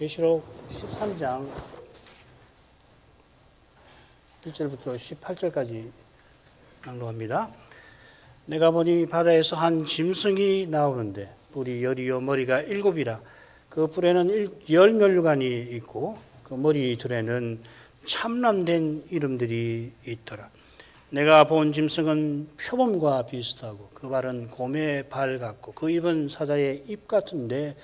계시록 13장 1절부터 18절까지 낭독합니다. 내가 보니 바다에서 한 짐승이 나오는데 뿔이 10이요 머리가 7이라 그 뿔에는 10면류관이 있고 그 머리들에는 참람된 이름들이 있더라. 내가 본 짐승은 표범과 비슷하고 그 발은 곰의 발 같고 그 입은 사자의 입 같은데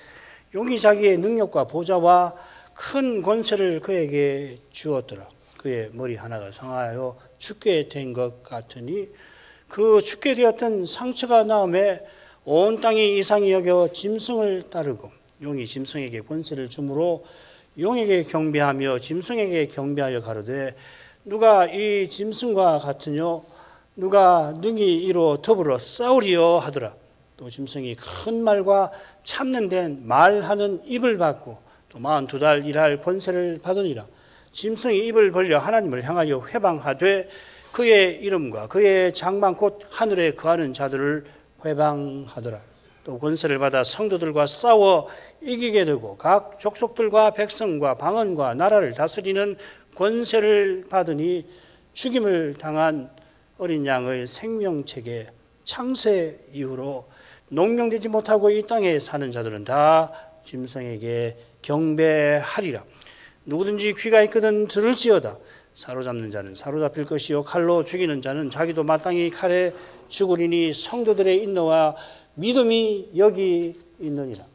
용이 자기의 능력과 보좌와 큰 권세를 그에게 주었더라. 그의 머리 하나가 상하여 죽게 된 것 같으니 그 죽게 되었던 상처가 나음에 온 땅이 이상히 여겨 짐승을 따르고 용이 짐승에게 권세를 주므로 용에게 경배하며 짐승에게 경배하여 가로되 누가 이 짐승과 같으뇨 누가 능히 이로 더불어 싸우리요 하더라. 또 짐승이 큰 말과 참는 된 말하는 입을 받고 또 42달 일할 권세를 받으니라. 짐승이 입을 벌려 하나님을 향하여 회방하되 그의 이름과 그의 장막 곧 하늘에 거하는 자들을 회방하더라. 또 권세를 받아 성도들과 싸워 이기게 되고 각 족속들과 백성과 방언과 나라를 다스리는 권세를 받으니 죽임을 당한 어린 양의 생명책에 창세 이후로 농명되지 못하고 이 땅에 사는 자들은 다 짐승에게 경배하리라. 누구든지 귀가 있거든 들을지어다. 사로잡는 자는 사로잡힐 것이요 칼로 죽이는 자는 자기도 마땅히 칼에 죽으리니 성도들의 인노와 믿음이 여기 있느니라.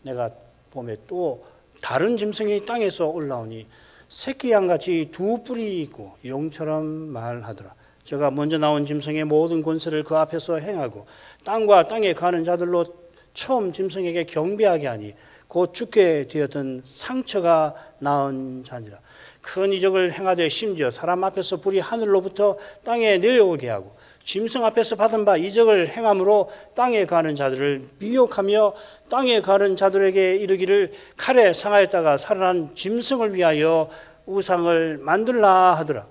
내가 봄에 또 다른 짐승이 땅에서 올라오니 새끼 양같이 두 뿔이 있고 용처럼 말하더라. 저가 먼저 나온 짐승의 모든 권세를 그 앞에서 행하고 땅과 땅에 가는 자들로 처음 짐승에게 경배하게 하니 곧 죽게 되었던 상처가 나은 자니라. 큰 이적을 행하되 심지어 사람 앞에서 불이 하늘로부터 땅에 내려오게 하고 짐승 앞에서 받은 바 이적을 행함으로 땅에 가는 자들을 미혹하며 땅에 가는 자들에게 이르기를 칼에 상하였다가 살아난 짐승을 위하여 우상을 만들라 하더라.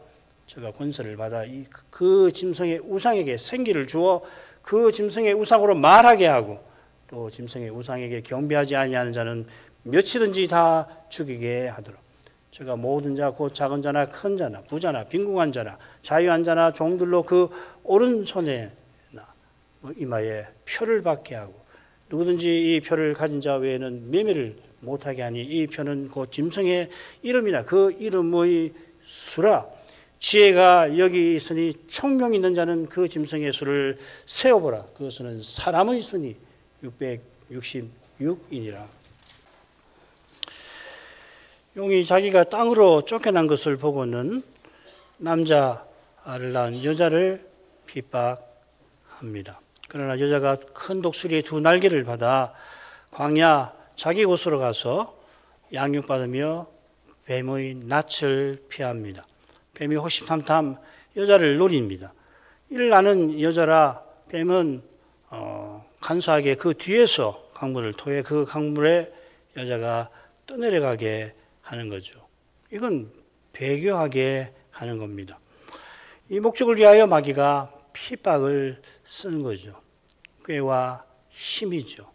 제가 권세를 받아 그 짐승의 우상에게 생기를 주어 그 짐승의 우상으로 말하게 하고 또 짐승의 우상에게 경배하지 아니하는 자는 몇이든지 다 죽이게 하더라. 제가 모든 자 곧 작은 자나 큰 자나 부자나 빈궁한 자나 자유한 자나 종들로 그 오른손에나 이마에 표를 받게 하고 누구든지 이 표를 가진 자 외에는 매매를 못하게 하니 이 표는 곧 짐승의 이름이나 그 이름의 수라. 지혜가 여기 있으니 총명 있는 자는 그 짐승의 수를 세어보라. 그 수는 사람의 수니 666이니라. 용이 자기가 땅으로 쫓겨난 것을 보고는 남자를 낳은 여자를 핍박합니다. 그러나 여자가 큰 독수리의 두 날개를 받아 광야 자기 곳으로 가서 양육받으며 뱀의 낯을 피합니다. 뱀이 호시탐탐 여자를 노립니다. 이를 아는 여자라 뱀은 간소하게 그 뒤에서 강물을 토해 그 강물에 여자가 떠내려가게 하는 거죠. 이건 배교하게 하는 겁니다. 이 목적을 위하여 마귀가 핍박을 쓰는 거죠. 꾀와 힘이죠.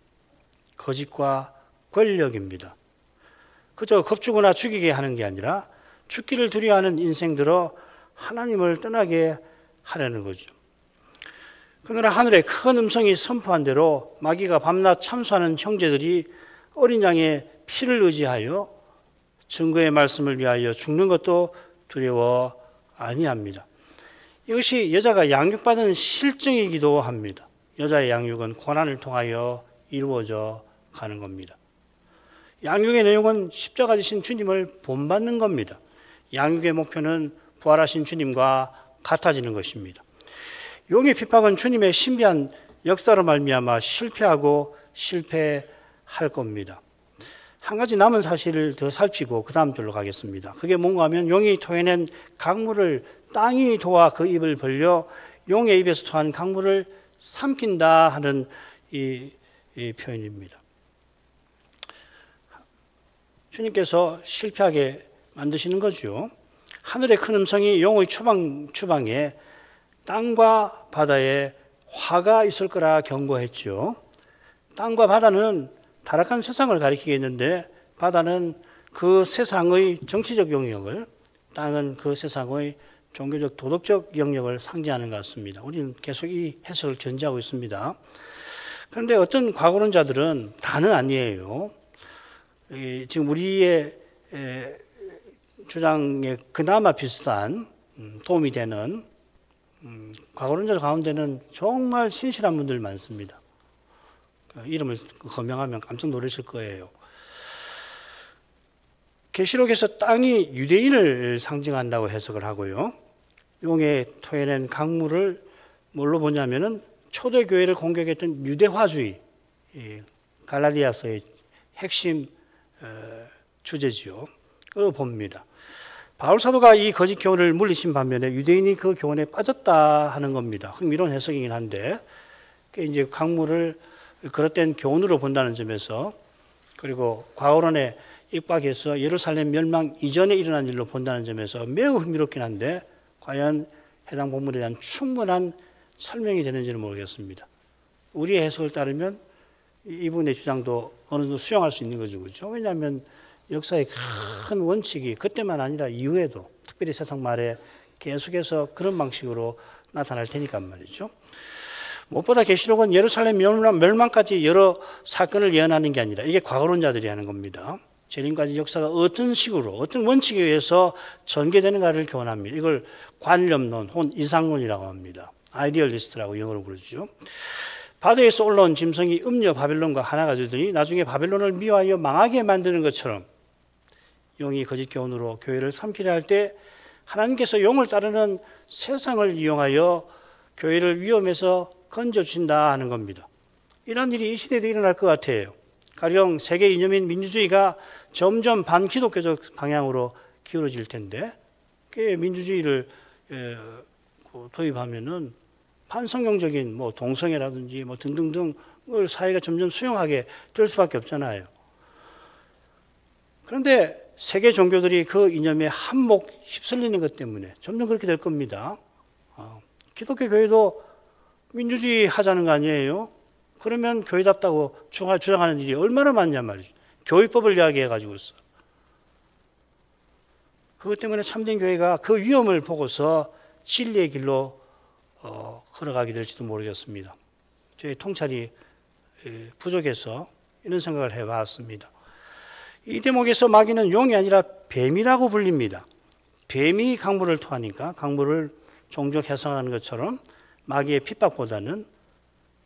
거짓과 권력입니다. 그저 겁주거나 죽이게 하는 게 아니라 죽기를 두려워하는 인생들어 하나님을 떠나게 하려는 거죠. 그러나 하늘의 큰 음성이 선포한 대로 마귀가 밤낮 참수하는 형제들이 어린 양의 피를 의지하여 증거의 말씀을 위하여 죽는 것도 두려워 아니합니다. 이것이 여자가 양육받은 실정이기도 합니다. 여자의 양육은 고난을 통하여 이루어져 가는 겁니다. 양육의 내용은 십자가 지신 주님을 본받는 겁니다. 양육의 목표는 부활하신 주님과 같아지는 것입니다. 용의 핍박은 주님의 신비한 역사로 말미암아 실패하고 실패할 겁니다. 한 가지 남은 사실을 더 살피고 그 다음 절로 가겠습니다. 그게 뭔가 하면 용이 토해낸 강물을 땅이 도와 그 입을 벌려 용의 입에서 토한 강물을 삼킨다 하는 이 표현입니다. 주님께서 실패하게 만드시는 거죠. 하늘의 큰 음성이 용의 추방에 땅과 바다에 화가 있을 거라 경고했죠. 땅과 바다는 타락한 세상을 가리키겠는데 바다는 그 세상의 정치적 영역을, 땅은 그 세상의 종교적 도덕적 영역을 상징하는 것 같습니다. 우리는 계속 이 해석을 견지하고 있습니다. 그런데 어떤 과거론자들은 다는 아니에요. 지금 우리의 주장에 그나마 비슷한 도움이 되는 과거론자 가운데는 정말 신실한 분들 많습니다. 이름을 거명하면 깜짝 놀라실 거예요. 계시록에서 땅이 유대인을 상징한다고 해석을 하고요. 용에 토해낸 강물을 뭘로 보냐면은 초대교회를 공격했던 유대화주의, 갈라디아서의 핵심 주제지요. 그걸 봅니다. 바울 사도가 이 거짓 교훈을 물리친 반면에 유대인이 그 교훈에 빠졌다 하는 겁니다. 흥미로운 해석이긴 한데, 이제 강물을 그릇된 교훈으로 본다는 점에서, 그리고 과거론에 입각해서 예루살렘 멸망 이전에 일어난 일로 본다는 점에서 매우 흥미롭긴 한데, 과연 해당 본문에 대한 충분한 설명이 되는지는 모르겠습니다. 우리의 해석을 따르면 이분의 주장도 어느 정도 수용할 수 있는 거죠. 그렇죠? 왜냐하면 역사의 큰 원칙이 그때만 아니라 이후에도 특별히 세상 말에 계속해서 그런 방식으로 나타날 테니까 말이죠. 무엇보다 계시록은 예루살렘 멸망까지 여러 사건을 예언하는 게 아니라 이게 과거론자들이 하는 겁니다. 재림까지 역사가 어떤 식으로 어떤 원칙에 의해서 전개되는가를 교훈합니다. 이걸 관념론 혹은 이상론이라고 합니다. 아이디얼리스트라고 영어로 부르죠. 바다에서 올라온 짐승이 음녀 바벨론과 하나가 되더니 나중에 바벨론을 미워하여 망하게 만드는 것처럼 용이 거짓 교훈으로 교회를 삼키려 할 때 하나님께서 용을 따르는 세상을 이용하여 교회를 위험에서 건져주신다 하는 겁니다. 이런 일이 이 시대에도 일어날 것 같아요. 가령 세계 이념인 민주주의가 점점 반기독교적 방향으로 기울어질 텐데, 그 민주주의를 도입하면은 반성경적인 동성애라든지 등등등을 사회가 점점 수용하게 될 수밖에 없잖아요. 그런데 세계 종교들이 그 이념에 한몫 휩쓸리는 것 때문에 점점 그렇게 될 겁니다. 기독교 교회도 민주주의 하자는 거 아니에요? 그러면 교회답다고 주장하는 일이 얼마나 많냐 말이죠. 교회법을 이야기해가지고 있어. 그것 때문에 참된 교회가 그 위험을 보고서 진리의 길로 걸어가게 될지도 모르겠습니다. 저희 통찰이 부족해서 이런 생각을 해봤습니다. 이 대목에서 마귀는 용이 아니라 뱀이라고 불립니다. 뱀이 강물을 토하니까 강물을 종종 해석하는 것처럼 마귀의 핍박보다는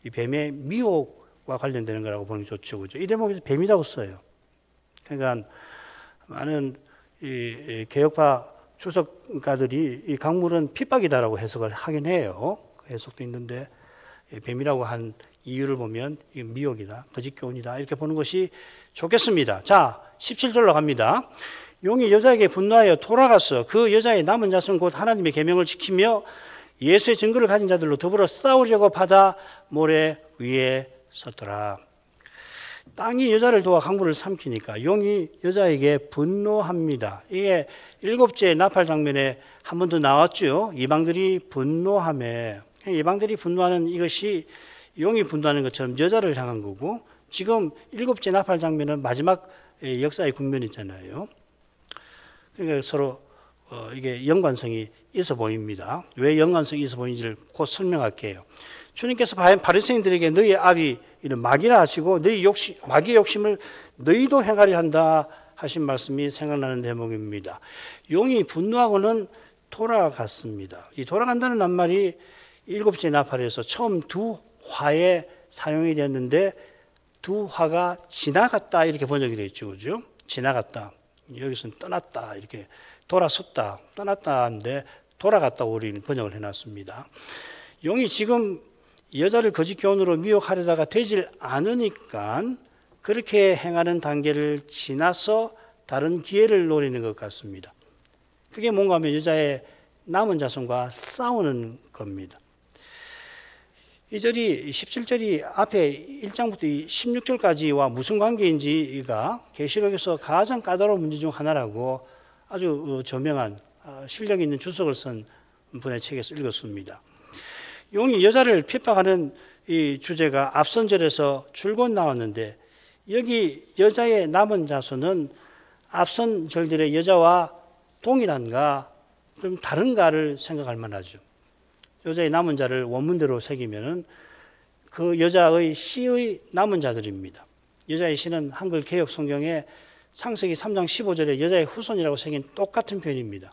이 뱀의 미혹과 관련되는 거라고 보는 게 좋죠. 그죠? 이 대목에서 뱀이라고 써요. 그러니까 많은 이 개혁파 주석가들이 이 강물은 핍박이다라고 해석을 하긴 해요. 그 해석도 있는데 뱀이라고 한 이유를 보면 이 미혹이다, 거짓 교훈이다 이렇게 보는 것이 좋겠습니다. 자, 17절로 갑니다. 용이 여자에게 분노하여 돌아가서 그 여자의 남은 자손 곧 하나님의 계명을 지키며 예수의 증거를 가진 자들로 더불어 싸우려고 바다 모래 위에 섰더라. 땅이 여자를 도와 강물을 삼키니까 용이 여자에게 분노합니다. 이게 7째 나팔 장면에 한 번 더 나왔죠. 이방들이 분노하며, 이방들이 분노하는 이것이 용이 분노하는 것처럼 여자를 향한 거고, 지금 7째 나팔 장면은 마지막 역사의 국면이잖아요. 그러니까 서로 이게 연관성이 있어 보입니다. 왜 연관성이 있어 보이는지를 곧 설명할게요. 주님께서 바리새인들에게 너희 아비 이는 마귀라 하시고 너희 마귀의 욕심을 너희도 행하려 한다 하신 말씀이 생각나는 대목입니다. 용이 분노하고는 돌아갔습니다. 이 돌아간다는 낱말이 7째 나팔에서 처음 두 화에 사용이 됐는데 두 화가 지나갔다 이렇게 번역이 되어 있죠. 그죠? 지나갔다. 여기서는 떠났다 이렇게 돌아섰다 떠났다 하는데 돌아갔다고 우리는 번역을 해놨습니다. 용이 지금 여자를 거짓 교훈으로 미혹하려다가 되질 않으니까 그렇게 행하는 단계를 지나서 다른 기회를 노리는 것 같습니다. 그게 뭔가 하면 여자의 남은 자손과 싸우는 겁니다. 이 절이 17절이 앞에 1장부터 16절까지와 무슨 관계인지가 계시록에서 가장 까다로운 문제 중 하나라고 아주 저명한 실력 있는 주석을 쓴 분의 책에서 읽었습니다. 용이 여자를 핍박하는 이 주제가 앞선 절에서 줄곧 나왔는데 여기 여자의 남은 자손은 앞선 절들의 여자와 동일한가 좀 다른가를 생각할 만하죠. 여자의 남은 자를 원문대로 새기면은 그 여자의 씨의 남은 자들입니다. 여자의 씨는 한글 개역 성경에 창세기 3장 15절에 여자의 후손이라고 새긴 똑같은 표현입니다.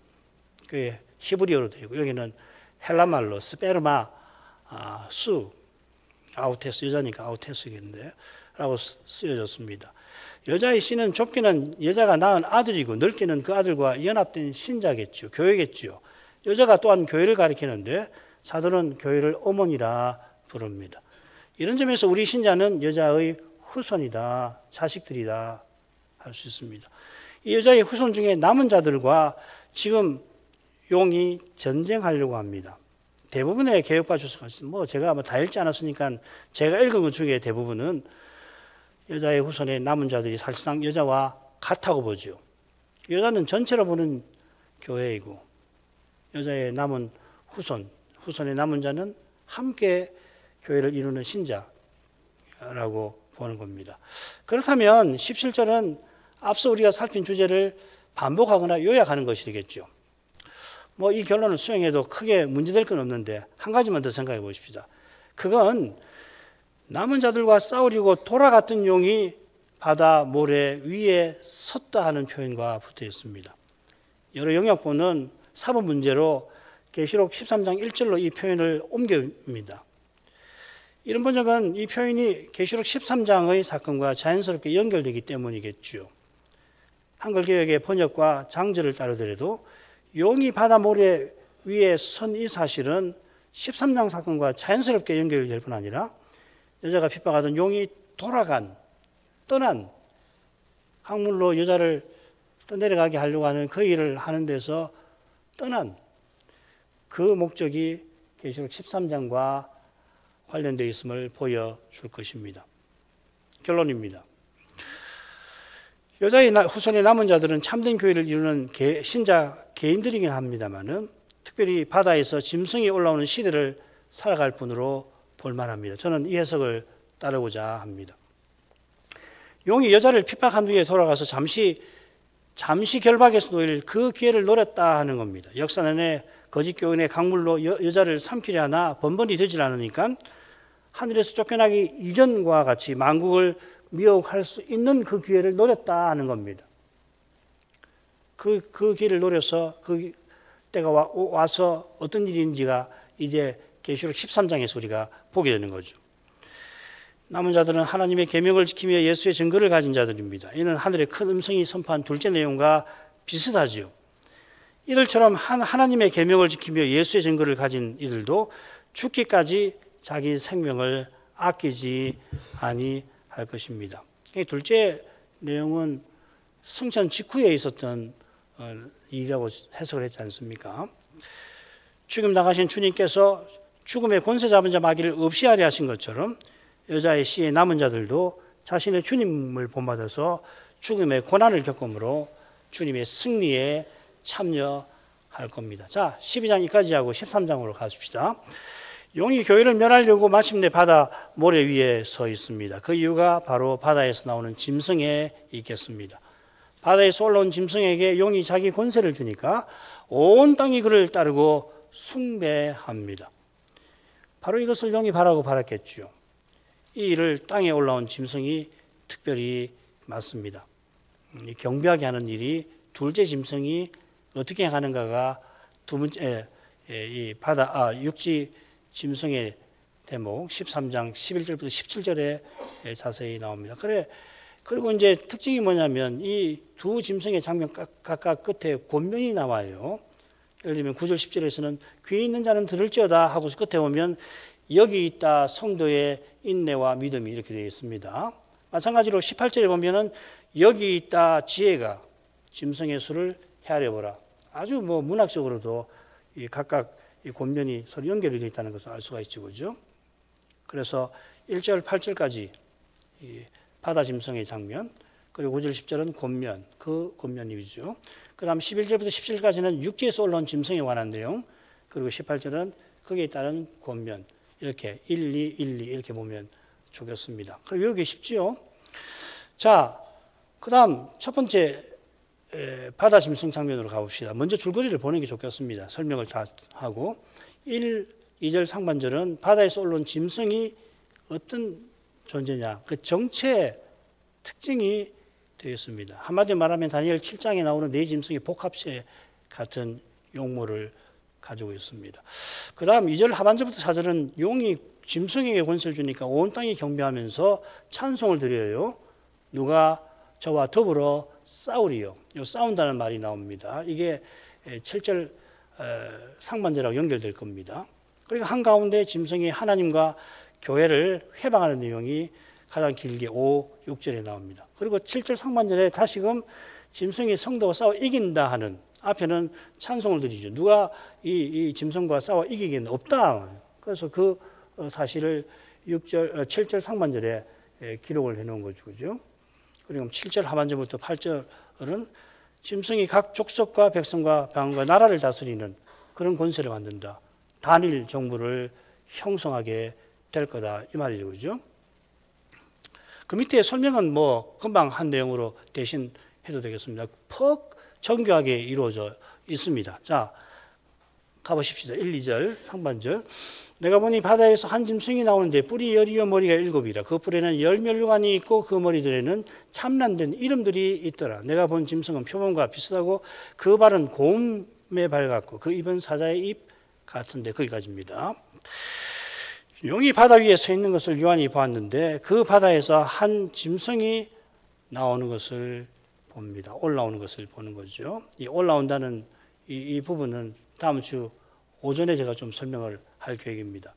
그게 히브리어로 되고 여기는 헬라말로 스페르마 수 아우테스 여자니까 아우테스겠는데 라고 쓰여졌습니다. 여자의 씨는 좁게는 여자가 낳은 아들이고 넓게는 그 아들과 연합된 신자겠죠. 교회겠죠. 여자가 또한 교회를 가리키는데 사도는 교회를 어머니라 부릅니다. 이런 점에서 우리 신자는 여자의 후손이다, 자식들이다 할 수 있습니다. 이 여자의 후손 중에 남은 자들과 지금 용이 전쟁하려고 합니다. 대부분의 개혁파 주석가 제가 다 읽지 않았으니까 제가 읽은 것 중에 대부분은 여자의 후손의 남은 자들이 사실상 여자와 같다고 보죠. 여자는 전체로 보는 교회이고 여자의 남은 후손의 남은 자는 함께 교회를 이루는 신자라고 보는 겁니다. 그렇다면 17절은 앞서 우리가 살핀 주제를 반복하거나 요약하는 것이 되겠죠. 이 결론을 수용해도 크게 문제될 건 없는데 한 가지만 더 생각해 보십시다. 그건 남은 자들과 싸우려고 돌아갔던 용이 바다 모래 위에 섰다 하는 표현과 붙어 있습니다. 여러 영역본은 사본 문제로 계시록 13장 1절로 이 표현을 옮깁니다. 이런 번역은 이 표현이 계시록 13장의 사건과 자연스럽게 연결되기 때문이겠죠. 한글 개역의 번역과 장절을 따르더라도 용이 바다 모래 위에 선 이 사실은 13장 사건과 자연스럽게 연결될 뿐 아니라 여자가 핍박하던 용이 떠난 강물로 여자를 떠내려가게 하려고 하는 그 일을 하는 데서 떠난 그 목적이 계시록 13장과 관련되어 있음을 보여줄 것입니다. 결론입니다. 여자의 후손의 남은 자들은 참된 교회를 이루는 신자 개인들이긴 합니다만은 특별히 바다에서 짐승이 올라오는 시대를 살아갈 분으로 볼만합니다. 저는 이 해석을 따르고자 합니다. 용이 여자를 핍박한 뒤에 돌아가서 잠시 결박에서 놓일 그 기회를 노렸다 하는 겁니다. 역사 내내 거짓 교인의 강물로 여자를 삼키려 하나 번번이 되질 않으니까 하늘에서 쫓겨나기 이전과 같이 만국을 미혹할 수 있는 그 기회를 노렸다 하는 겁니다. 그 기회를 노려서 그 때가 와서 어떤 일인지가 이제 계시록 13장에서 우리가 보게 되는 거죠. 남은 자들은 하나님의 계명을 지키며 예수의 증거를 가진 자들입니다. 이는 하늘의 큰 음성이 선포한 둘째 내용과 비슷하죠. 이들처럼 하나님의 계명을 지키며 예수의 증거를 가진 이들도 죽기까지 자기 생명을 아끼지 아니할 것입니다. 둘째 내용은 승천 직후에 있었던 일이라고 해석을 했지 않습니까? 죽임 나가신 주님께서 죽음의 권세 잡은 자 마귀를 없이 하려 하신 것처럼 여자의 씨의 남은 자들도 자신의 주님을 본받아서 죽음의 고난을 겪음으로 주님의 승리에 참여할 겁니다. 자, 12장 여기까지 하고 13장으로 가십시다. 용이 교회를 멸하려고 마침내 바다 모래 위에 서 있습니다. 그 이유가 바로 바다에서 나오는 짐승에 있겠습니다. 바다에서 올라온 짐승에게 용이 자기 권세를 주니까 온 땅이 그를 따르고 숭배합니다. 바로 이것을 용이 바라고 바랐겠죠. 이 일을 땅에 올라온 짐승이 특별히 맞습니다. 경배하게 하는 일이 둘째 짐승이 어떻게 하는가가 두 번째 이 육지 짐승의 대목 13장 11절부터 17절에 자세히 나옵니다. 그리고 이제 특징이 뭐냐면 이 두 짐승의 장면 각각 끝에 권면이 나와요. 예를 들면 9절 10절에서는 귀 있는 자는 들을지어다 하고서 끝에 보면 여기 있다 성도의 인내와 믿음이 이렇게 되어 있습니다. 마찬가지로 18절에 보면은 여기 있다 지혜가 짐승의 수를 헤아려보라. 아주 문학적으로도 이 각각 이 권면이 서로 연결이 되어 있다는 것을 알 수가 있죠, 그죠? 그래서 1절 8절까지 이 바다 짐승의 장면, 그리고 9절 10절은 권면, 그 권면이죠. 그 다음 11절부터 17절까지는 육지에서 올라온 짐승에 관한 내용, 그리고 18절은 거기에 따른 권면, 이렇게 1, 2, 1, 2 이렇게 보면 좋겠습니다. 그리고 여기 쉽지요. 자, 그 다음 첫 번째 바다 짐승 장면으로 가봅시다. 먼저 줄거리를 보는 게 좋겠습니다. 설명을 다 하고. 1, 2절 상반절은 바다에서 올라온 짐승이 어떤 존재냐. 그 정체의 특징이 되겠습니다. 한마디로 말하면 다니엘 7장에 나오는 네 짐승의 복합체 같은 용모를 가지고 있습니다. 그 다음 2절 하반절부터 4절은 용이 짐승에게 권세를 주니까 온 땅이 경배하면서 찬송을 드려요. 누가 저와 더불어 싸우리요. 요 싸운다는 말이 나옵니다. 이게 7절 상반절하고 연결될 겁니다. 그리고 한가운데 짐승이 하나님과 교회를 회방하는 내용이 가장 길게 5, 6절에 나옵니다. 그리고 7절 상반절에 다시금 짐승이 성도와 싸워 이긴다 하는 앞에는 찬송을 드리죠. 누가 이 짐승과 싸워 이기기는 없다. 그래서 그 사실을 7절 상반절에 기록을 해놓은 거죠. 그죠? 그리고 7절 하반절부터 8절은 짐승이 각 족속과 백성과 방언과 나라를 다스리는 그런 권세를 만든다. 단일 정부를 형성하게 될 거다. 이 말이죠. 그죠? 그 밑에 설명은 뭐 금방 한 내용으로 대신 해도 되겠습니다. 퍽 정교하게 이루어져 있습니다. 자, 가보십시다. 1, 2절 상반절. 내가 보니 바다에서 한 짐승이 나오는데 뿔이 10이요 머리가 7이라. 그 뿔에는 10면류관이 있고 그 머리들에는 참란된 이름들이 있더라. 내가 본 짐승은 표범과 비슷하고 그 발은 곰의 발 같고 그 입은 사자의 입 같은데 거기까지입니다. 용이 바다 위에 서 있는 것을 요한이 보았는데 그 바다에서 한 짐승이 나오는 것을 봅니다. 올라오는 것을 보는 거죠. 이 올라온다는 이 부분은 다음 주 오전에 제가 좀 설명을 할 계획입니다.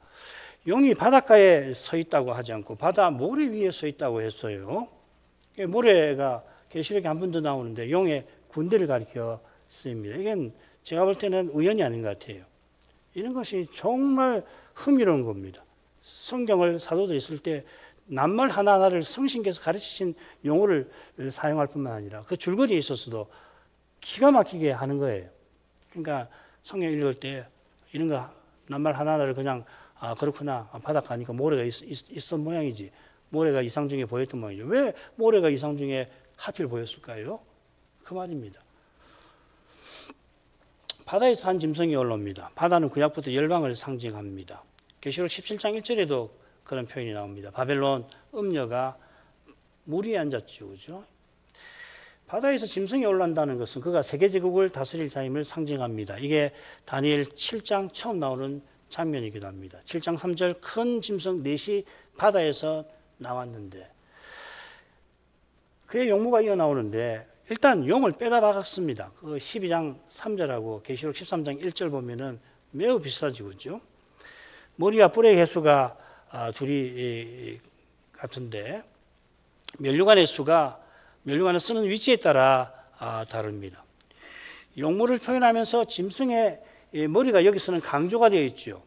용이 바닷가에 서 있다고 하지 않고 바다 모래 위에 서 있다고 했어요. 모래가 계시록에 한 번 더 나오는데 용의 군대를 가리켜 쓰입니다. 이건 제가 볼 때는 우연이 아닌 것 같아요. 이런 것이 정말 흥미로운 겁니다. 성경을 사도들이 쓸 때 낱말 하나하나를 성신께서 가르치신 용어를 사용할 뿐만 아니라 그 줄거리에 있어서도 기가 막히게 하는 거예요. 그러니까 성경 읽을 때 이런 거 낱말 하나하나를 그냥 그렇구나 바닷가 가니까 모래가 있었던 모양이지 모래가 이상 중에 보였던 모양이죠. 왜 모래가 이상 중에 하필 보였을까요? 그 말입니다. 바다에서 한 짐승이 올라옵니다. 바다는 구약부터 열방을 상징합니다. 계시록 17장 1절에도 그런 표현이 나옵니다. 바벨론 음녀가 물 위에 앉았죠. 그죠? 바다에서 짐승이 올라온다는 것은 그가 세계제국을 다스릴 자임을 상징합니다. 이게 다니엘 7장 처음 나오는 장면이기도 합니다. 7장 3절 큰 짐승 넷이 바다에서 나왔는데 그의 용모가 이어 나오는데 일단 용을 빼다 박았습니다. 그 12장 3절하고 계시록 13장 1절 보면은 매우 비슷하죠. 그죠? 머리와 뿔의 개수가 둘이 같은데 면류관의 수가 면류관을 쓰는 위치에 따라 다릅니다. 용모를 표현하면서 짐승의 머리가 여기서는 강조가 되어 있죠.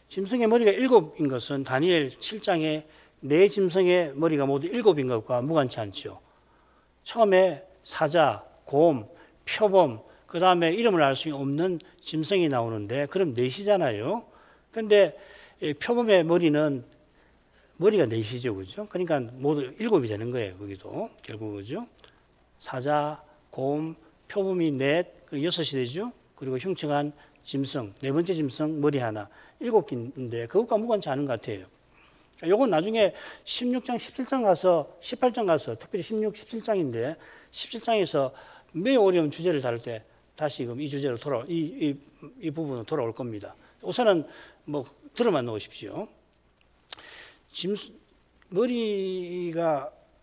짐승의 머리가 7인 것은 다니엘 7장에 네 짐승의 머리가 모두 7인 것과 무관치 않죠. 처음에 사자, 곰, 표범, 그 다음에 이름을 알 수 없는 짐승이 나오는데 그럼 넷이잖아요. 그런데 표범의 머리가 넷이죠. 그죠? 그러니까 모두 7이 되는 거예요. 거기도. 결국, 그죠? 사자, 곰, 표범이 넷, 6이 되죠? 그리고 흉측한 짐승, 네 번째 짐승, 머리 하나. 7개인데 그것과 무관치 않은 것 같아요. 요건 나중에 16장, 17장 가서, 18장 가서, 특별히 16, 17장인데, 17장에서 매우 어려운 주제를 다룰 때 다시 이 주제로 이 부분으로 돌아올 겁니다. 우선은 뭐 들어만 놓으십시오.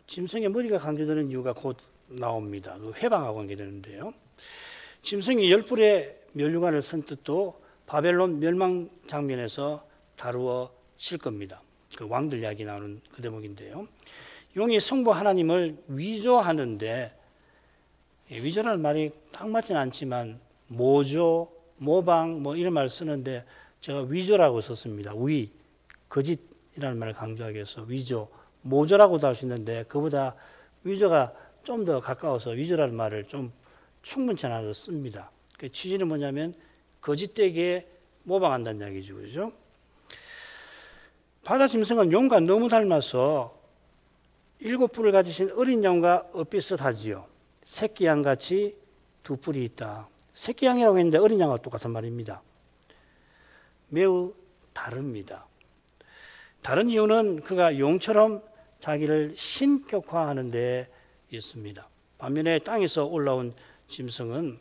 짐승의 머리가 강조되는 이유가 곧 나옵니다. 그 회방하고 관계되는데요. 짐승이 10뿔의 면류관을 쓴 뜻도 바벨론 멸망 장면에서 다루어질 겁니다. 그 왕들 이야기 나오는 그 대목인데요. 용이 성부 하나님을 위조하는데 위조라는 말이 딱 맞지는 않지만 모조, 모방 뭐 이런 말을 쓰는데 제가 위조라고 썼습니다. 거짓이라는 말을 강조하기 위해서 위조, 모조라고도 할 수 있는데 그보다 위조가 좀 더 가까워서 위조라는 말을 좀 충분치 않아서 씁니다. 그 취지는 뭐냐면 거짓되게 모방한다는 이야기죠. 그죠? 바다 짐승은 용과 너무 닮아서 7뿔을 가지신 어린 양과 엇비슷하지요. 새끼 양같이 2뿔이 있다. 새끼 양이라고 했는데 어린 양과 똑같은 말입니다. 매우 다릅니다. 다른 이유는 그가 용처럼 자기를 신격화하는 데 있습니다. 반면에 땅에서 올라온 짐승은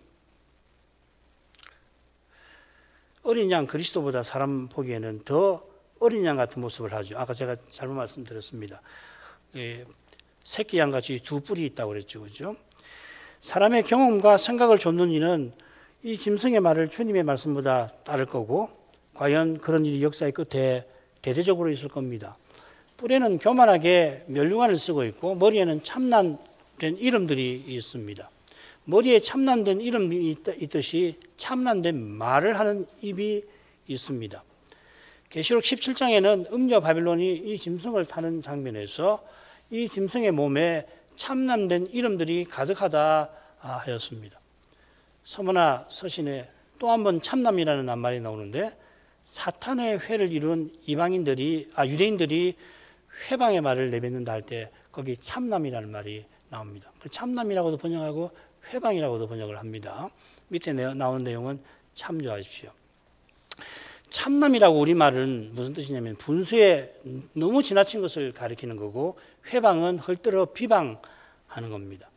어린 양 그리스도보다 사람 보기에는 더 어린 양 같은 모습을 하죠. 아까 제가 잘못 말씀드렸습니다. 새끼 양같이 2뿔이 있다고 그랬죠. 그죠? 사람의 경험과 생각을 좇는 이는 이 짐승의 말을 주님의 말씀보다 따를 거고, 과연 그런 일이 역사의 끝에 대대적으로 있을 겁니다. 뿔에는 교만하게 면류관을 쓰고 있고 머리에는 참난된 이름들이 있습니다. 머리에 참난된 이름이 있듯이 참난된 말을 하는 입이 있습니다. 계시록 17장에는 음녀 바빌론이 이 짐승을 타는 장면에서 이 짐승의 몸에 참남된 이름들이 가득하다 하였습니다. 서머나 서신에 또 한 번 참남이라는 낱말이 나오는데, 사탄의 회를 이룬 유대인들이 회방의 말을 내뱉는다 할 때 거기 참남이라는 말이 나옵니다. 참남이라고도 번역하고 회방이라고도 번역을 합니다. 밑에 나오는 내용은 참조하십시오. 참남이라고 우리말은 무슨 뜻이냐면 분수에 너무 지나친 것을 가리키는 거고, 회방은 헐뜯어 비방하는 겁니다.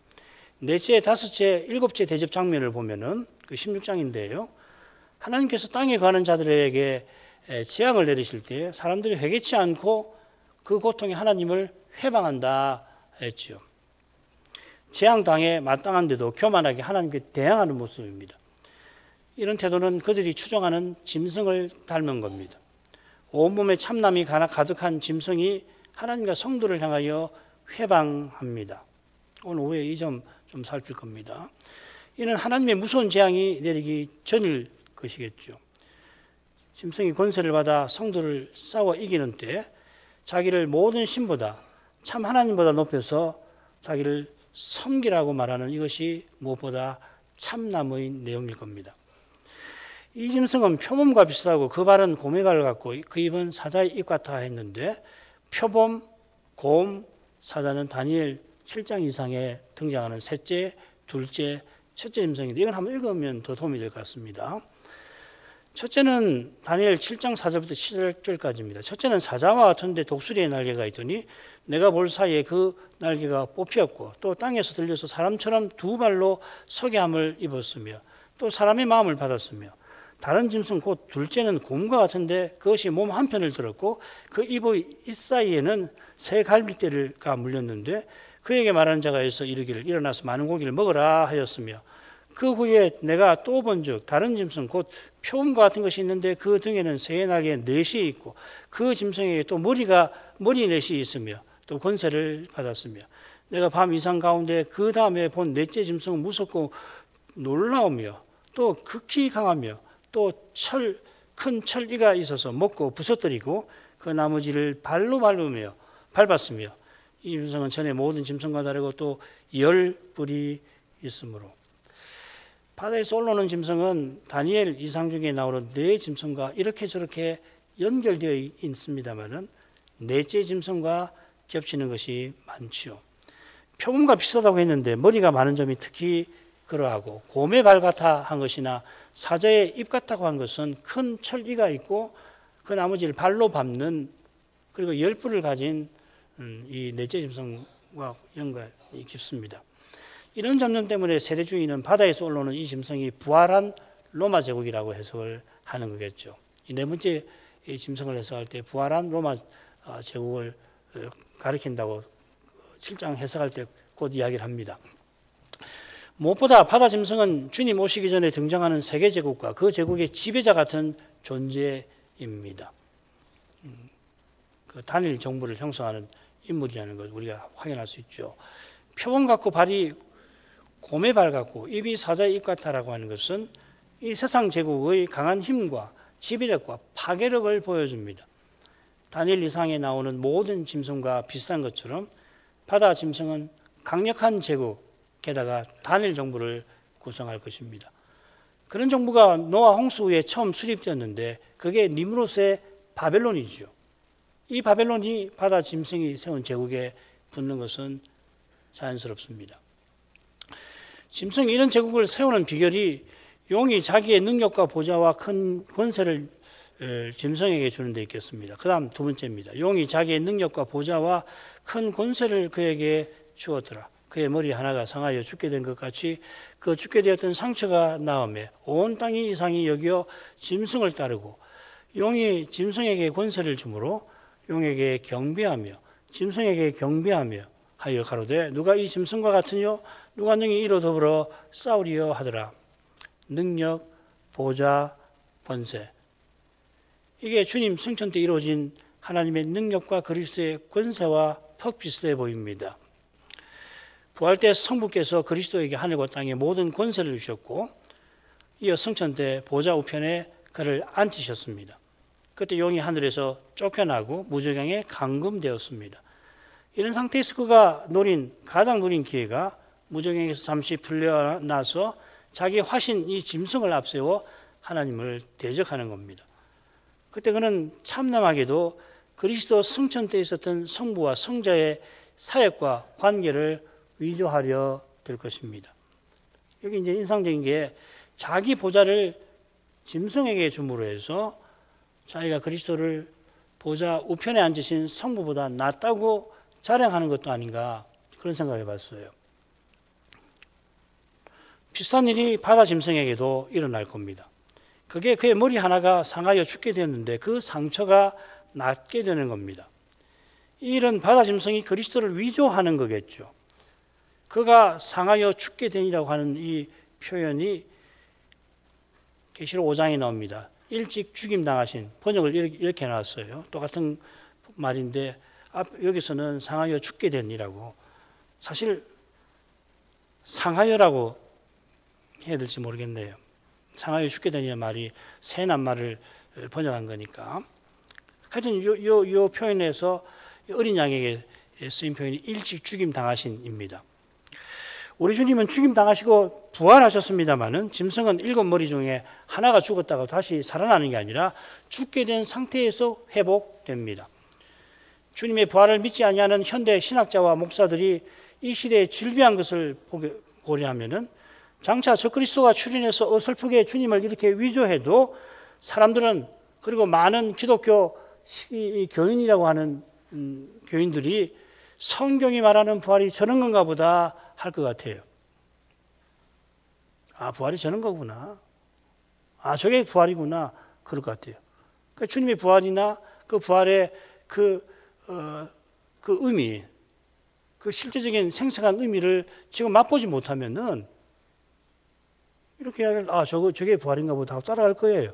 넷째, 다섯째, 일곱째 대접 장면을 보면은 그 16장인데요. 하나님께서 땅에 거하는 자들에게 재앙을 내리실 때 사람들이 회개치 않고 그 고통에 하나님을 회방한다 했죠. 재앙당해 마땅한데도 교만하게 하나님께 대항하는 모습입니다. 이런 태도는 그들이 추종하는 짐승을 닮은 겁니다. 온몸에 참남이 가득한 짐승이 하나님과 성도를 향하여 회방합니다. 오늘 오후에 이 점 좀 살필 겁니다. 이는 하나님의 무서운 재앙이 내리기 전일 것이겠죠. 짐승이 권세를 받아 성도를 싸워 이기는 때 자기를 모든 신보다, 참 하나님보다 높여서 자기를 섬기라고 말하는 이것이 무엇보다 참남의 내용일 겁니다. 이 짐승은 표범과 비슷하고 그 발은 곰의 같고 그 입은 사자의 입 같아 했는데, 표범, 곰, 사자는 다니엘 7장 이상에 등장하는 셋째, 둘째, 첫째 짐승인데, 이건 한번 읽으면 더 도움이 될 것 같습니다. 첫째는 다니엘 7장 4절부터 7절까지입니다. 첫째는 사자와 같은데 독수리의 날개가 있더니 내가 볼 사이에 그 날개가 뽑혔고, 또 땅에서 들려서 사람처럼 2발로 서게 함을 입었으며, 또 사람의 마음을 받았으며, 다른 짐승 곧 둘째는 곰과 같은데 그것이 몸 한편을 들었고 그 입의 잇사이에는 새 갈빗대가 물렸는데, 그에게 말하는 자가 있어 이르기를 일어나서 많은 고기를 먹으라 하였으며, 그 후에 내가 또 본즉 다른 짐승 곧 표범과 같은 것이 있는데 그 등에는 새의 날개 넷이 있고 그 짐승에게 또 머리 넷이 있으며 또 권세를 받았으며, 내가 밤 이상 가운데 그 다음에 본 넷째 짐승은 무섭고 놀라우며 또 극히 강하며 또 큰 철이가 있어서 먹고 부서뜨리고 그 나머지를 발로 밟았으며, 이 짐승은 전에 모든 짐승과 다르고 또 10뿔이 있으므로. 바다에서 올라오는 짐승은 다니엘 이상 중에 나오는 네 짐승과 이렇게 저렇게 연결되어 있습니다만은 넷째 짐승과 겹치는 것이 많죠. 표범과 비슷하다고 했는데 머리가 많은 점이 특히 그러하고, 곰의 발 같아 한 것이나 사자의 입 같다고 한 것은 큰 철이가 있고 그 나머지를 발로 밟는, 그리고 10뿔을 가진 이 넷째 짐승과 연관이 깊습니다. 이런 점점 때문에 세대주의는 바다에서 올라오는 이 짐승이 부활한 로마 제국이라고 해석을 하는 거겠죠. 이 네 번째 이 짐승을 해석할 때 부활한 로마 제국을 가리킨다고 7장 해석할 때 곧 이야기를 합니다. 무엇보다 바다 짐승은 주님 오시기 전에 등장하는 세계 제국과 그 제국의 지배자 같은 존재입니다. 그 단일 정부를 형성하는 인물이라는 걸 우리가 확인할 수 있죠. 표범 같고 발이 곰의 발 같고 입이 사자의 입 같다라고 하는 것은 이 세상 제국의 강한 힘과 지배력과 파괴력을 보여줍니다. 다니엘 이상에 나오는 모든 짐승과 비슷한 것처럼 바다 짐승은 강력한 제국, 게다가 단일 정부를 구성할 것입니다. 그런 정부가 노아 홍수 후에 처음 수립되었는데 그게 니므롯의 바벨론이죠. 이 바벨론이 바다 짐승이 세운 제국의 붙는 것은 자연스럽습니다. 짐승이 이런 제국을 세우는 비결이 용이 자기의 능력과 보좌와 큰 권세를 짐승에게 주는 데 있겠습니다. 그 다음 두 번째입니다. 용이 자기의 능력과 보좌와 큰 권세를 그에게 주었더라. 그의 머리 하나가 상하여 죽게 된 것 같이 그 죽게 되었던 상처가 나음에 온 땅이 이상히 여겨 짐승을 따르고 용이 짐승에게 권세를 주므로 용에게 경배하며 짐승에게 경배하며 하여 가로되 누가 이 짐승과 같으뇨 누가 능히 이로 더불어 싸우리요 하더라. 능력, 보좌, 권세. 이게 주님 승천 때 이루어진 하나님의 능력과 그리스도의 권세와 퍽 비슷해 보입니다. 부활 때 성부께서 그리스도에게 하늘과 땅의 모든 권세를 주셨고 이어 승천 때 보좌 우편에 그를 앉히셨습니다. 그때 용이 하늘에서 쫓겨나고 무저강에 감금되었습니다. 이런 상태에서 그가 가장 노린 기회가 무저강에서 잠시 풀려나서 자기 화신 이 짐승을 앞세워 하나님을 대적하는 겁니다. 그때 그는 참남하게도 그리스도 승천 때 있었던 성부와 성자의 사역과 관계를 위조하려 될 것입니다. 여기 이제 인상적인 게 자기 보좌를 짐승에게 줌으로 해서 자기가 그리스도를 보좌 우편에 앉으신 성부보다 낫다고 자랑하는 것도 아닌가 그런 생각을 해봤어요. 비슷한 일이 바다 짐승에게도 일어날 겁니다. 그게 그의 머리 하나가 상하여 죽게 되었는데 그 상처가 낫게 되는 겁니다. 이 일은 바다 짐승이 그리스도를 위조하는 거겠죠. 그가 상하여 죽게 되니라고 하는 이 표현이 계시록 5장에 나옵니다. 일찍 죽임당하신, 번역을 이렇게 해놨어요. 똑같은 말인데 여기서는 상하여 죽게 되니라고. 사실 상하여라고 해야 될지 모르겠네요. 상하여 죽게 되니라는 말이 새 낱말을 번역한 거니까. 하여튼 요 표현에서 어린 양에게 쓰인 표현이 일찍 죽임당하신입니다. 우리 주님은 죽임당하시고 부활하셨습니다마는 짐승은 7머리 중에 하나가 죽었다가 다시 살아나는 게 아니라 죽게 된 상태에서 회복됩니다. 주님의 부활을 믿지 아니하는 현대 신학자와 목사들이 이 시대에 질비한 것을 고려하면은 장차 저 그리스도가 출현해서 어설프게 주님을 이렇게 위조해도 사람들은 그리고 많은 기독교 교인이라고 하는 교인들이 성경이 말하는 부활이 저런 건가 보다 할 것 같아요. 아, 부활이 저런 거구나. 아, 저게 부활이구나. 그럴 것 같아요. 그러니까 주님의 부활이나 그 부활의 그 의미, 그 실제적인 생생한 의미를 지금 맛보지 못하면은 이렇게 이야기를, 아, 저게 부활인가 보다 하고 따라갈 거예요.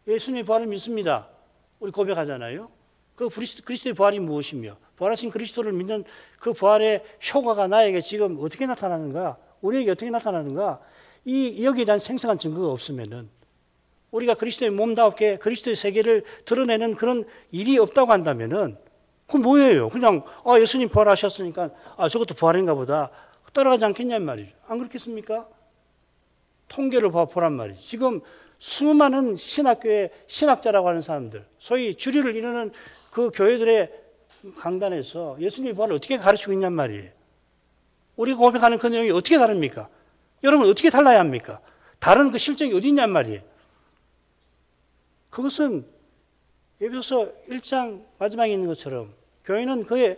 예수님의 부활을 믿습니다. 우리 고백하잖아요. 그 그리스도의 부활이 무엇이며 부활하신 그리스도를 믿는 그 부활의 효과가 나에게 지금 어떻게 나타나는가, 우리에게 어떻게 나타나는가, 여기에 대한 생생한 증거가 없으면은 우리가 그리스도의 몸다웠게 그리스도의 세계를 드러내는 그런 일이 없다고 한다면은 그건 뭐예요? 그냥 예수님 부활하셨으니까 저것도 부활인가 보다 따라가지 않겠냐는 말이죠. 안 그렇겠습니까? 통계를 보란 말이죠. 지금 수많은 신학교의 신학자라고 하는 사람들, 소위 주류를 이루는 그 교회들의 강단에서 예수님의 부활을 어떻게 가르치고 있냔 말이에요. 우리가 고백하는 그 내용이 어떻게 다릅니까? 여러분 어떻게 달라야 합니까? 다른 그 실정이 어디 있냔 말이에요. 그것은 에베소서 1장 마지막에 있는 것처럼 교회는 그의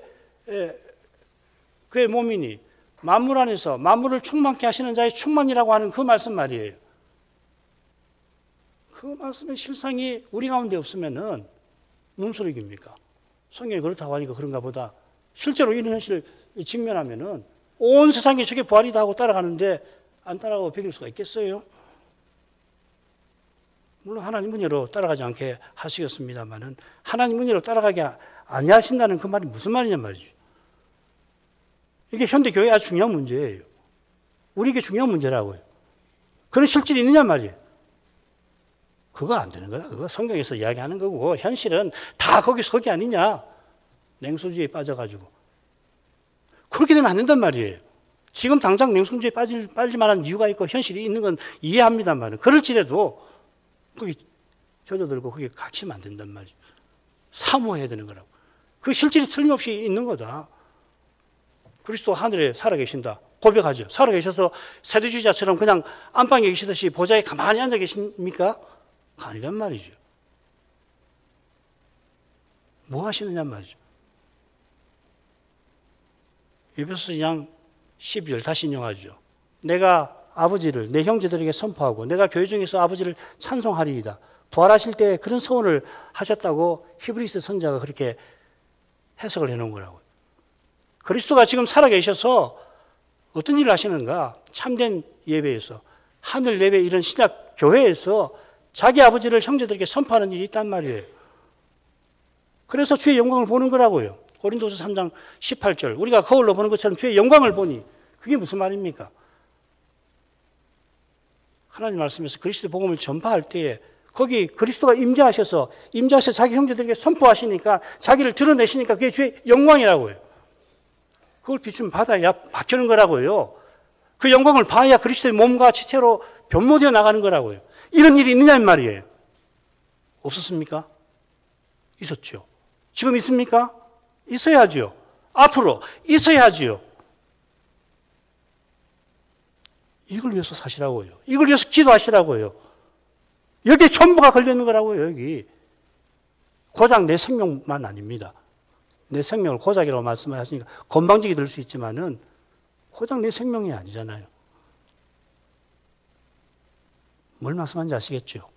몸이니 만물 안에서 만물을 충만케 하시는 자의 충만이라고 하는 그 말씀 말이에요. 그 말씀의 실상이 우리 가운데 없으면은 무슨 소리입니까? 성경이 그렇다고 하니까 그런가 보다. 실제로 이런 현실을 직면하면은 온 세상에 저게 부활이다 하고 따라가는데 안 따라가고 배길 수가 있겠어요? 물론 하나님 은혜로 따라가지 않게 하시겠습니다만은 하나님 은혜로 따라가게 아니하신다는 그 말이 무슨 말이냐 말이죠. 이게 현대 교회의 아주 중요한 문제예요. 우리에게 중요한 문제라고요. 그런 실질이 있느냐 말이에요. 그거 안 되는 거다. 그거 성경에서 이야기하는 거고 현실은 다 거기 아니냐. 냉소주의에 빠져가지고. 그렇게 되면 안 된단 말이에요. 지금 당장 냉소주의에 빠질 만한 이유가 있고 현실이 있는 건 이해합니다만 그럴지라도 거기 젖어들고 거기 갇히면 안 된단 말이에요. 사모해야 되는 거라고. 그 실질이 틀림없이 있는 거다. 그리스도 하늘에 살아계신다. 고백하죠. 살아계셔서 세대주의자처럼 그냥 안방에 계시듯이 보좌에 가만히 앉아 계십니까? 아니란 말이죠. 뭐 하시느냐 말이죠. 에베소서 2장 12절 다시 인용하죠. 내가 아버지를 내 형제들에게 선포하고 내가 교회 중에서 아버지를 찬송하리이다. 부활하실 때 그런 서원을 하셨다고 히브리서 선자가 그렇게 해석을 해놓은 거라고요. 그리스도가 지금 살아계셔서 어떤 일을 하시는가? 참된 예배에서, 하늘 예배 이런 신약 교회에서 자기 아버지를 형제들에게 선포하는 일이 있단 말이에요. 그래서 주의 영광을 보는 거라고요. 고린도서 3장 18절. 우리가 거울로 보는 것처럼 주의 영광을 보니, 그게 무슨 말입니까? 하나님 말씀에서 그리스도 복음을 전파할 때에 거기 그리스도가 임재하셔서 자기 형제들에게 선포하시니까 자기를 드러내시니까 그게 주의 영광이라고요. 그걸 비추면 바다에 박히는 거라고요. 그 영광을 봐야 그리스도의 몸과 지체로 변모되어 나가는 거라고요. 이런 일이 있느냐 이 말이에요. 없었습니까? 있었죠. 지금 있습니까? 있어야죠. 앞으로 있어야지요. 이걸 위해서 사시라고요. 이걸 위해서 기도하시라고요. 여기에 전부가 걸려있는 거라고요. 여기. 고작 내 생명만 아닙니다. 내 생명을 고작이라고 말씀하시니까 건방지게 들 수 있지만은 고작 내 생명이 아니잖아요. 뭘 말씀하는지 아시겠죠?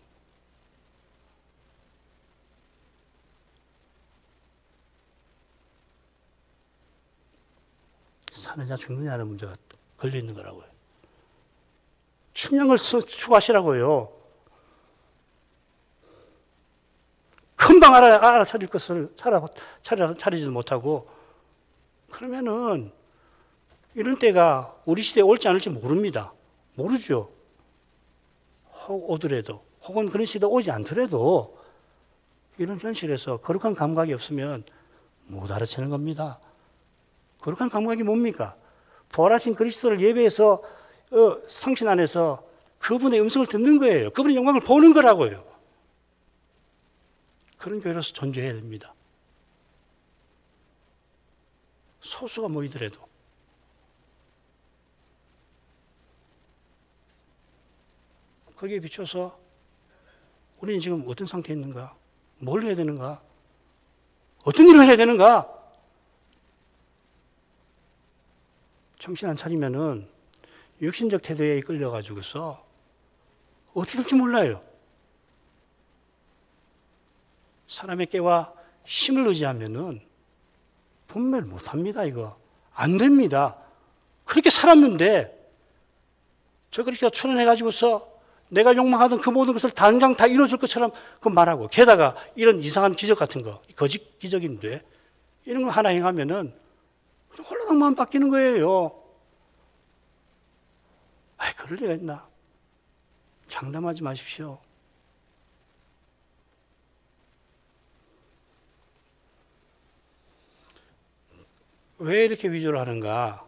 사느냐 죽느냐는 문제가 걸려있는 거라고요. 충량을 추구하시라고요. 금방 알아차릴 것을 차리지도 못하고, 그러면은 이런 때가 우리 시대에 올지 않을지 모릅니다. 모르죠. 오더라도, 혹은 그런 시대 오지 않더라도 이런 현실에서 거룩한 감각이 없으면 못 알아채는 겁니다. 거룩한 감각이 뭡니까? 부활하신 그리스도를 예배해서 성신 안에서 그분의 음성을 듣는 거예요. 그분의 영광을 보는 거라고요. 그런 교회로서 존재해야 됩니다. 소수가 모이더라도. 거기에 비춰서 우리는 지금 어떤 상태에 있는가? 뭘 해야 되는가? 어떤 일을 해야 되는가? 정신 안 차리면은 육신적 태도에 이끌려가지고서 어떻게 될지 몰라요. 사람의 깨와 힘을 의지하면은 분별 못 합니다, 이거. 안 됩니다. 그렇게 살았는데, 저 그렇게 출연해가지고서 내가 욕망하던 그 모든 것을 당장 다 이루어줄 것처럼 그 말하고, 게다가 이런 이상한 기적 같은 거, 거짓 기적인데, 이런 거 하나 행하면은 홀라당 마음 바뀌는 거예요. 아이, 그럴 리가 있나? 장담하지 마십시오. 왜 이렇게 위조를 하는가?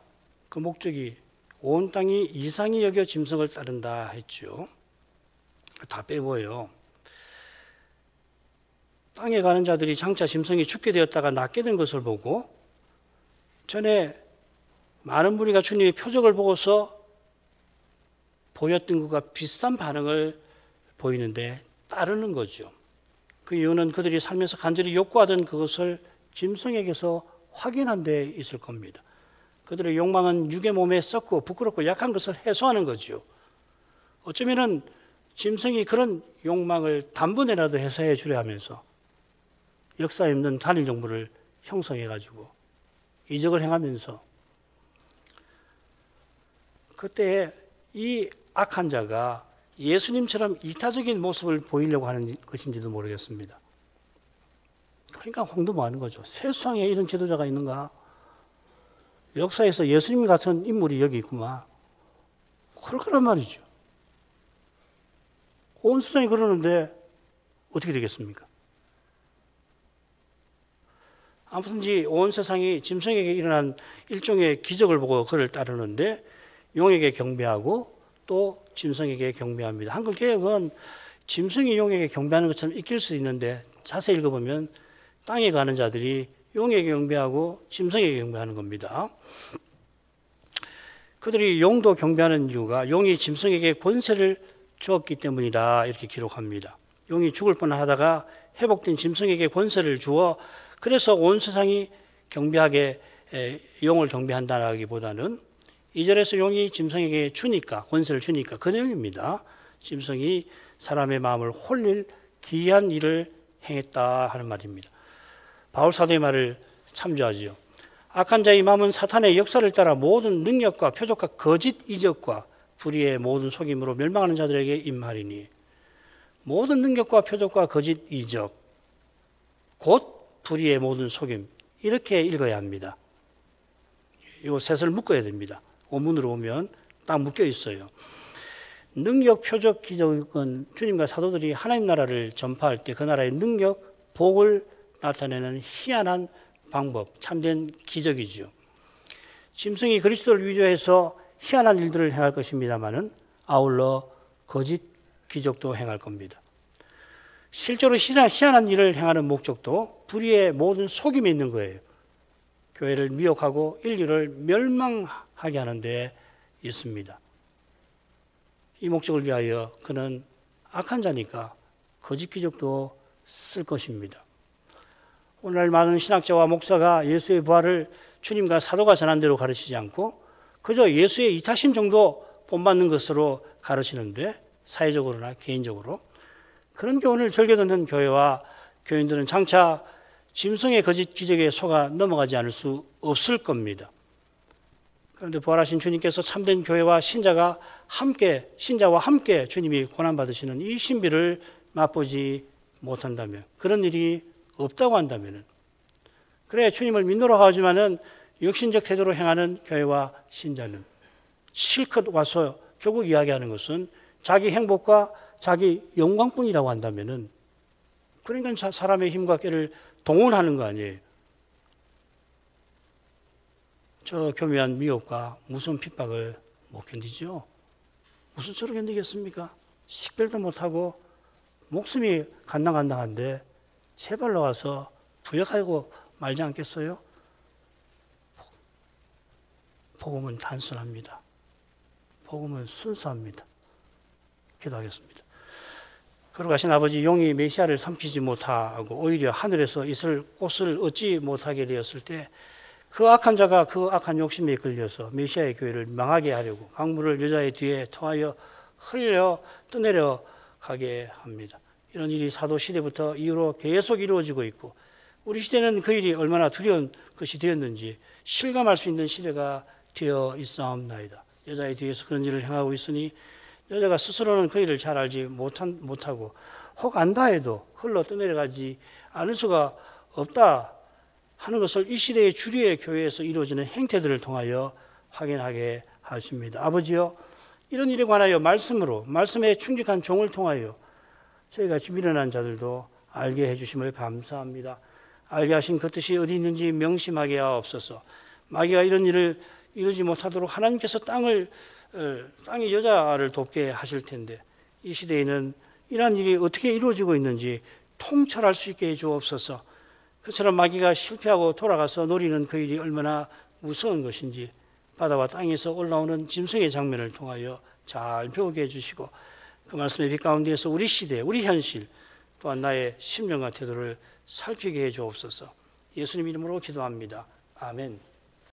그 목적이 온 땅이 이상히 여겨 짐승을 따른다 했죠. 다 빼고요. 땅에 가는 자들이 장차 짐승이 죽게 되었다가 낫게 된 것을 보고, 전에 많은 무리가 주님의 표적을 보고서 보였던 것과 비슷한 반응을 보이는데 따르는 거죠. 그 이유는 그들이 살면서 간절히 욕구하던 그것을 짐승에게서 확인한 데 있을 겁니다. 그들의 욕망은 육의 몸에 썩고 부끄럽고 약한 것을 해소하는 거죠. 어쩌면은 짐승이 그런 욕망을 단번에라도 해소해 주려 하면서 역사에 없는 단일 정부를 형성해가지고 이적을 행하면서, 그때 이 악한 자가 예수님처럼 이타적인 모습을 보이려고 하는 것인지도 모르겠습니다. 그러니까 홍도하는 거죠. 세상에 이런 지도자가 있는가? 역사에서 예수님 같은 인물이 여기 있구만. 그럴 거란 말이죠. 온 세상이 그러는데 어떻게 되겠습니까? 아무튼지 온 세상이 짐승에게 일어난 일종의 기적을 보고 그를 따르는데 용에게 경배하고 또 짐승에게 경배합니다. 한글 개역은 짐승이 용에게 경배하는 것처럼 읽힐 수 있는데 자세히 읽어보면 땅에 가는 자들이 용에게 경배하고 짐승에게 경배하는 겁니다. 그들이 용도 경배하는 이유가 용이 짐승에게 권세를 주었기 때문이다 이렇게 기록합니다. 용이 죽을 뻔하다가 회복된 짐승에게 권세를 주어 그래서 온 세상이 경배하게 용을 경배한다라기보다는 2절에서 용이 짐승에게 주니까 권세를 주니까 그 내용입니다. 짐승이 사람의 마음을 홀릴 기이한 일을 행했다 하는 말입니다. 바울 사도의 말을 참조하지요. 악한 자의 마음은 사탄의 역사를 따라 모든 능력과 표적과 거짓 이적과 불의의 모든 속임으로 멸망하는 자들에게 임하리니 모든 능력과 표적과 거짓 이적 곧 불의의 모든 속임 이렇게 읽어야 합니다. 이 셋을 묶어야 됩니다. 원문으로 보면 딱 묶여 있어요. 능력, 표적, 기적은 주님과 사도들이 하나님 나라를 전파할 때 그 나라의 능력, 복을 나타내는 희한한 방법, 참된 기적이죠. 짐승이 그리스도를 위조해서 희한한 일들을 행할 것입니다마는 아울러 거짓 기적도 행할 겁니다. 실제로 희한한 일을 행하는 목적도 불의의 모든 속임에 있는 거예요. 교회를 미혹하고 인류를 멸망하게 하는 데 있습니다. 이 목적을 위하여 그는 악한 자니까 거짓 기적도 쓸 것입니다. 오늘날 많은 신학자와 목사가 예수의 부활을 주님과 사도가 전한 대로 가르치지 않고 그저 예수의 이타심 정도 본받는 것으로 가르치는데 사회적으로나 개인적으로 그런 교훈을 즐겨 듣는 교회와 교인들은 장차 짐승의 거짓 기적에 속아 넘어가지 않을 수 없을 겁니다. 그런데 부활하신 주님께서 참된 교회와 신자와 함께 주님이 고난받으시는 이 신비를 맛보지 못한다면, 그런 일이 없다고 한다면, 그래 주님을 믿노라 하지만은 육신적 태도로 행하는 교회와 신자는 실컷 와서 결국 이야기하는 것은 자기 행복과 자기 영광뿐이라고 한다면은, 그러니까 사람의 힘과 꾀를 동원하는 거 아니에요. 저 교묘한 미혹과 무서운 핍박을 못 견디죠. 무슨 수로 견디겠습니까? 식별도 못하고 목숨이 간당간당한데 제발 나와서 부역하고 말지 않겠어요? 복음은 단순합니다. 복음은 순수합니다. 기도하겠습니다. 걸어가신 아버지, 용이 메시아를 삼키지 못하고 오히려 하늘에서 있을 꽃을 얻지 못하게 되었을 때 그 악한 자가 그 악한 욕심에 끌려서 메시아의 교회를 망하게 하려고 강물을 여자의 뒤에 토하여 흘려 떠내려 가게 합니다. 이런 일이 사도 시대부터 이후로 계속 이루어지고 있고, 우리 시대는 그 일이 얼마나 두려운 것이 되었는지 실감할 수 있는 시대가 되어 있사옵나이다. 여자의 뒤에서 그런 일을 행하고 있으니 여자가 스스로는 그 일을 잘 알지 못하고 혹 안다 해도 흘러 떠내려가지 않을 수가 없다 하는 것을 이 시대의 주류의 교회에서 이루어지는 행태들을 통하여 확인하게 하십니다. 아버지요, 이런 일에 관하여 말씀에 충직한 종을 통하여 저희같이 미련한 자들도 알게 해주심을 감사합니다. 알게 하신 그 뜻이 어디 있는지 명심하게 하옵소서. 마귀가 이런 일을 이루지 못하도록 하나님께서 땅의 여자를 돕게 하실 텐데, 이 시대에는 이러한 일이 어떻게 이루어지고 있는지 통찰할 수 있게 해 주옵소서. 그처럼 마귀가 실패하고 돌아가서 노리는 그 일이 얼마나 무서운 것인지 바다와 땅에서 올라오는 짐승의 장면을 통하여 잘 배우게 해주시고, 그 말씀의 빛 가운데에서 우리 시대, 우리 현실, 또한 나의 심령과 태도를 살피게 해 주옵소서. 예수님 이름으로 기도합니다. 아멘.